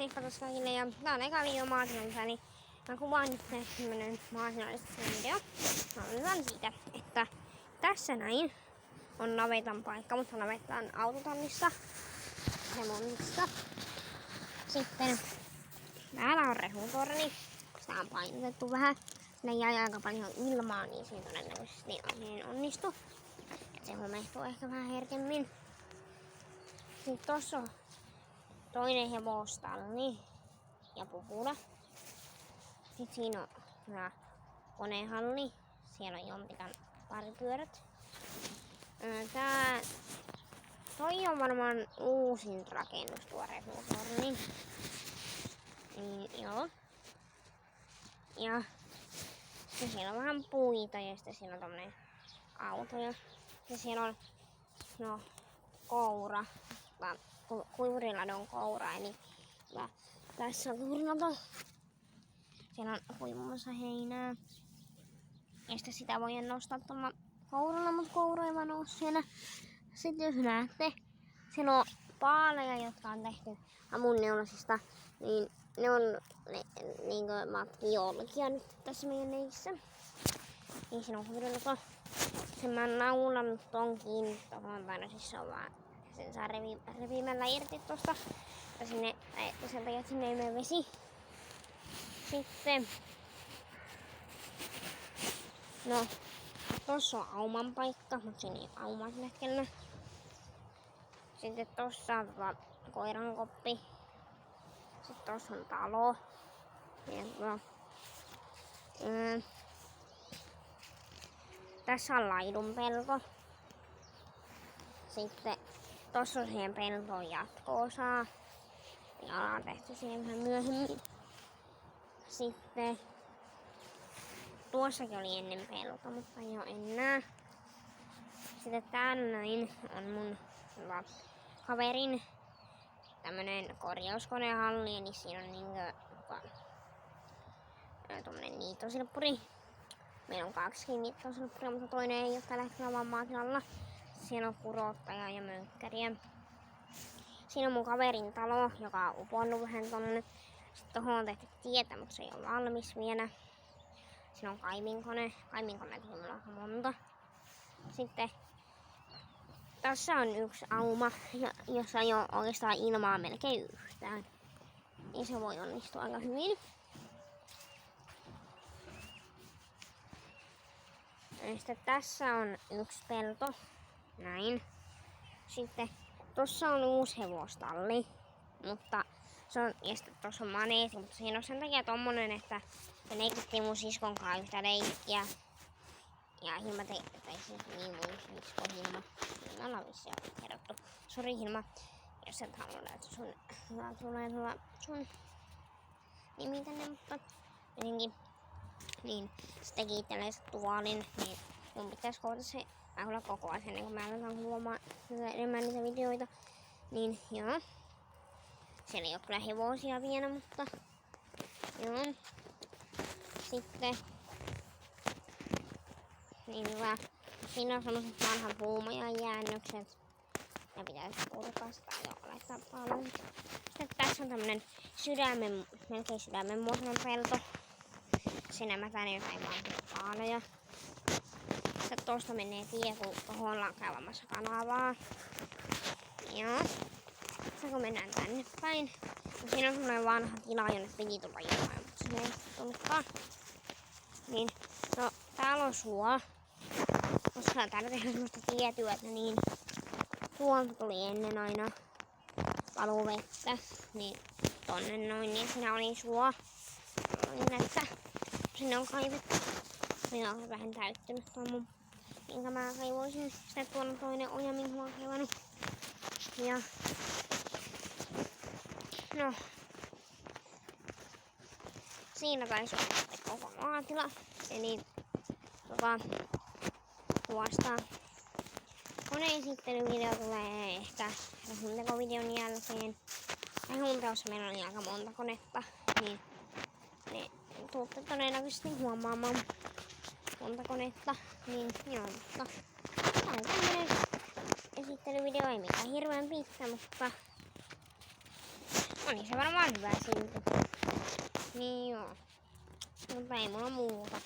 Heippa taas kaikille ja tää on eka video maatilalta, niin mä kuvaan nyt tämmönen maatilallisesti video. Mä aloitan siitä, että tässä näin on navetan paikka, mutta navetta on autotallissa, remontissa. Sitten täällä on rehutorni, sitä on painotettu vähän. Sinne jäi aika paljon ilmaa, niin siinä todennäköisesti niin onnistu. Se homehtuu ehkä vähän herkemmin. Sitten tossa on toinen hevostalli ja pupula. Sitten siinä on hyvä konehalli. Siellä on jompikan paripyörät. Toi on varmaan uusin rakennus tuo rehutorni. Niin joo. Ja sitten siellä on vähän puita ja sitten siellä on tommonen auto ja siellä on koura, kuivuriladon koura, eli tässä on kuivurilato. Siellä on kuivumassa heinää. Ja sitten sitä voi nostaa tuolla kouralla, mutta koura ei vaan oo siellä. Sitten jos näette, siellä on paaleja, jotka on tehty hamunneulasista, niin ne on niinkö matkijollakia nyt tässä meidän neissä. Niin siinä on kuivurilato. Sen mä oon naulannut ton kiinni tohon, tai siis se on vaan, sen saa revimällä irti tosta. Ja sinne, sen takia, että sinne ei mene vesi. Sitten, tossa on auman paikka, mutta siinä ei ole aumaa sillä hetkellä. Sitten tossa on koiran koppi. Sitten tossa on talo. Ja tässä on laidun pelto. Sitten tossa on siihen peltoon jatko-osaa. Ja ollaan tehty siihen vähän myöhemmin. Sitten tuossakin oli ennen pelto, mutta ei oo enää. Sitten täällä näin on mun kaverin tämmönen korjauskonehalli, eli siinä on niinkö tommonen niittosilppuri. Meillä on 2 niittosilppuria, mutta toinen ei oo tällä hetkellä vaan maatilalla. Siellä on kurottaja ja mönkkäriä. Siinä on mun kaverin talo, joka on uponnut vähän tonne. Sitten tohon on tehty tietä, mutta se ei ole valmis vielä. Siinä on kaivinkone. Kaivinkoneita on aika monta. Sitten tässä on yksi auma, jossa ei ole oikeastaan ilmaa melkein yhtään. Niin se voi onnistua aika hyvin. Ja sitten tässä on yksi pelto. Näin. Sitten tossa on uusi hevostalli. Mutta se on, ja sitten tossa on maneesi, mutta siinä on sen takia tommonen, että me leikittiin mun siskon kanssa yhtä leikkiä. Ja Hilma tai siis niin mun sisko Hilma. Me ollaan vissiin kerrottu. Sori Hilma, jos et halua näyttää tulee sun nimi tänne, mutta jotenkin. Niin, se teki itselleen tuolin, niin mun pitäis koota se kyllä koko ajan ennen kuin mä aletaan kuvaamaan enemmän niitä videoita. Niin joo. Siellä ei oo kyllä hevosia vielä, mutta joo. Sitten niin hyvä. Siinä on semmoset vanhan puumajan jäännökset. Ja pitäisi purkaa sitä ja laittaa paljon. Sitten tässä on tämmönen melkein sydämen muotoinen pelto. Siinä mätänee jotain vanhoja paanoja. Sitten tosta menee tie, kun tohon ollaan kaivamassa kanavaa. Joo. Sitten kun mennään tänne päin. No siinä on semmonen vanha tila, jonne piti tulla jotain, mutta se ei tullutkaan. Niin, täällä on suo. Koska täällä tehdään semmoista tietyötä, niin tuolta tuli ennen aina valuvettä. Niin tonne noin, niin siinä oli suo. Niin että sinne on kaivettu. Minä olen vähän täyttynyt tuon minkä mä kaivoisin. Sitten tuolla on toinen oja, minkä mä oon kaivannut. Ja siinä taisi olla koko maatila. Eli tuosta koneesittelyvideo tulee ehkä rehuntekovideon jälkeen. Rehunteossa meillä oli aika monta konetta, niin ne tuutte todennäköisesti huomaamaan monta konetta. Niin joo, mutta tää on tämmönen esittelyvideo, ei mikään hirveän pitkä, mutta niin se varmaan hyvä silti. Niin joo. Mutta ei mulla muuta.